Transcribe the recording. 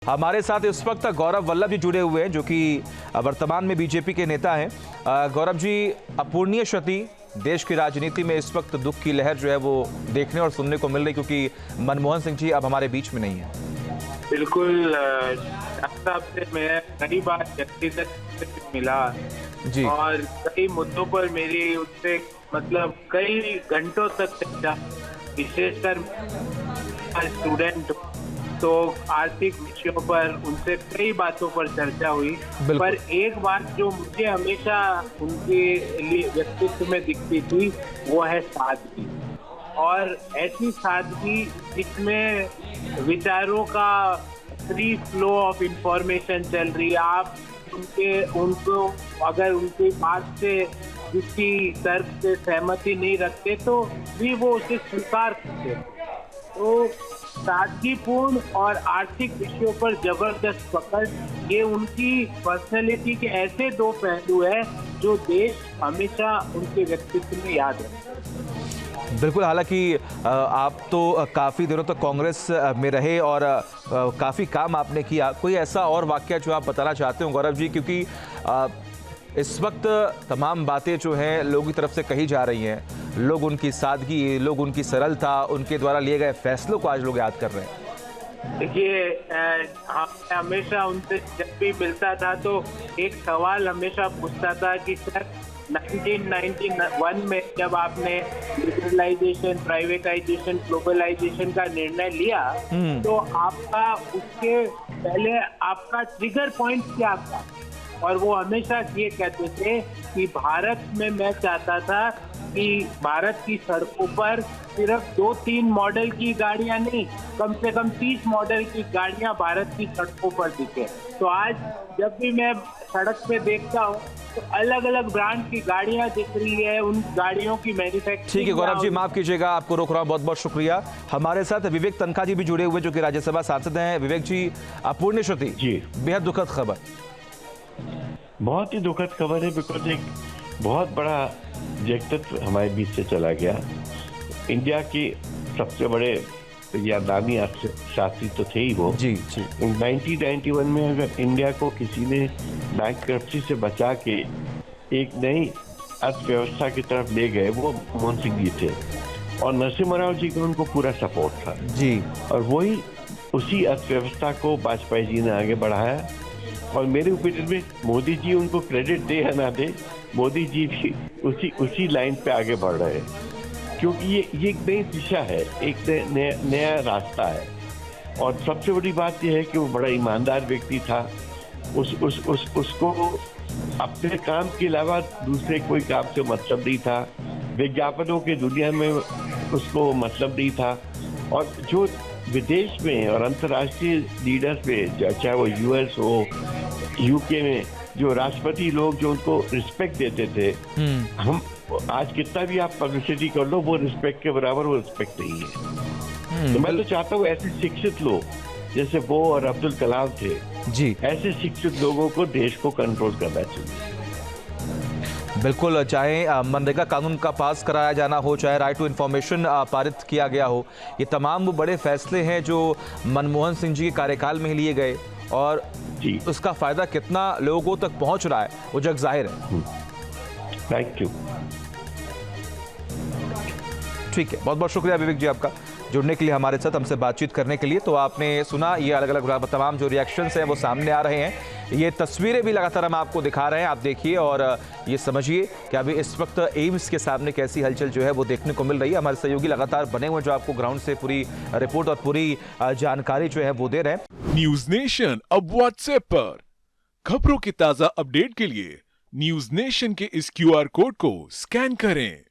हमारे साथ इस वक्त गौरव वल्लभ जी जुड़े हुए हैं जो कि वर्तमान में बीजेपी के नेता हैं। गौरव जी, अपूर्णीय क्षति, देश की राजनीति में इस वक्त दुख की लहर जो है वो देखने और सुनने को मिल रही, क्योंकि मनमोहन सिंह जी अब हमारे बीच में नहीं है। बिल्कुल, साहब से मैं कई बार व्यक्तिगत मिला जी। और कई मुद्दों पर मेरी उससे मतलब कई घंटों तक चर्चा, विशेषकर स्टूडेंट तो आर्थिक विषयों पर उनसे कई बातों पर चर्चा हुई। पर एक बात जो मुझे हमेशा उनके लिए व्यक्तित्व में दिखती थी वो है सादगी, और ऐसी सादगी जिसमें विचारों का फ्री फ्लो ऑफ इंफॉर्मेशन चल रही है। आप उनको अगर उनकी बात से किसी तर्क से सहमति नहीं रखते तो भी वो उसे स्वीकार करते। तो सादगीपूर्ण और आर्थिक विषयों पर जबरदस्त पकड़, ये उनकी पर्सनैलिटी के ऐसे दो पहलू है जो देश हमेशा उनके व्यक्तित्व में याद रखता है। बिल्कुल, हालांकि आप तो काफ़ी दिनों तक कांग्रेस में रहे और काफ़ी काम आपने किया। कोई ऐसा और वाकया जो आप बताना चाहते हो गौरव जी, क्योंकि इस वक्त तमाम बातें जो हैं लोगों की तरफ से कही जा रही हैं, लोग उनकी सादगी, लोग उनकी सरलता, उनके द्वारा लिए गए फैसलों को आज लोग याद कर रहे हैं। देखिए, हमेशा उनसे जब भी मिलता था तो एक सवाल हमेशा पूछता था कि सर 1991 में जब आपने लिबरलाइजेशन, प्राइवेटाइजेशन, ग्लोबलाइजेशन का निर्णय लिया तो आपका उसके पहले आपका ट्रिगर पॉइंट क्या था? और वो हमेशा ये कहते थे कि भारत में मैं चाहता था कि भारत की सड़कों पर सिर्फ 2-3 मॉडल की गाड़ियां नहीं, कम से कम 30 मॉडल की गाड़ियां भारत की सड़कों पर दिखे। तो आज जब भी मैं सड़क पे देखता हूँ तो अलग अलग ब्रांड की गाड़ियां दिख रही है, उन गाड़ियों की मैन्युफैक्चरिंग। ठीक है गौरव जी, माफ कीजिएगा, आपको रोक रहा हूं, बहुत बहुत शुक्रिया। हमारे साथ विवेक तनखा जी भी जुड़े हुए जो कि राज्यसभा सांसद हैं। विवेक जी, अपूर्णीय क्षति जी, बेहद दुखद खबर। बहुत ही दुखद खबर है, बिकॉज एक बहुत बड़ा व्यक्तित्व हमारे बीच से चला गया। इंडिया की सबसे बड़े या नामी शास्त्री तो थे ही वो। जी जी। 1991 में अगर इंडिया को किसी ने बैंकरप्सी से बचा के एक नई अर्थव्यवस्था की तरफ ले गए, वो मनमोहन सिंह जी थे, और नरसिम्हा राव जी का उनको पूरा सपोर्ट था जी। और वही उसी अर्थव्यवस्था को वाजपेयी जी ने आगे बढ़ाया। और मेरे ओपिनियन में मोदी जी उनको क्रेडिट दे या ना दे, मोदी जी भी उसी लाइन पे आगे बढ़ रहे हैं, क्योंकि ये एक नई दिशा है, एक नया रास्ता है। और सबसे बड़ी बात यह है कि वो बड़ा ईमानदार व्यक्ति था। उसको अपने काम के अलावा दूसरे कोई काम से मतलब नहीं था, विज्ञापनों की दुनिया में उसको मतलब नहीं था। और जो विदेश में और अंतर्राष्ट्रीय लीडर्स में, चाहे वो यूएस हो, यूके में, जो राष्ट्रपति लोग जो उनको रिस्पेक्ट देते थे, हम आज कितना भी आप पब्लिसिटी कर लो, वो रिस्पेक्ट के बराबर वो रिस्पेक्ट नहीं है। तो मैं तो चाहता हूँ ऐसे शिक्षित लोग जैसे वो और अब्दुल कलाम थे जी, ऐसे शिक्षित लोगों को देश को कंट्रोल करना चाहिए। बिल्कुल, चाहे मनरेगा कानून का पास कराया जाना हो, चाहे राइट टू इन्फॉर्मेशन पारित किया गया हो, ये तमाम वो बड़े फैसले हैं जो मनमोहन सिंह जी के कार्यकाल में ही लिए गए, और उसका फायदा कितना लोगों तक पहुंच रहा है वो जग जाहिर है। Thank you. ठीक है, बहुत बहुत शुक्रिया विवेक जी आपका जुड़ने के लिए, हमारे साथ हमसे बातचीत करने के लिए। तो आपने सुना, ये अलग अलग तमाम जो रिएक्शंस हैं वो सामने आ रहे हैं, ये तस्वीरें भी लगातार हम आपको दिखा रहे हैं, आप देखिए और ये समझिए कि अभी इस वक्त एम्स के सामने कैसी हलचल जो है वो देखने को मिल रही है। हमारे सहयोगी लगातार बने हुए जो आपको ग्राउंड से पूरी रिपोर्ट और पूरी जानकारी जो है वो दे रहे हैं। न्यूज नेशन अब व्हाट्सएप पर खबरों की ताजा अपडेट के लिए न्यूज नेशन के इस QR कोड को स्कैन करें।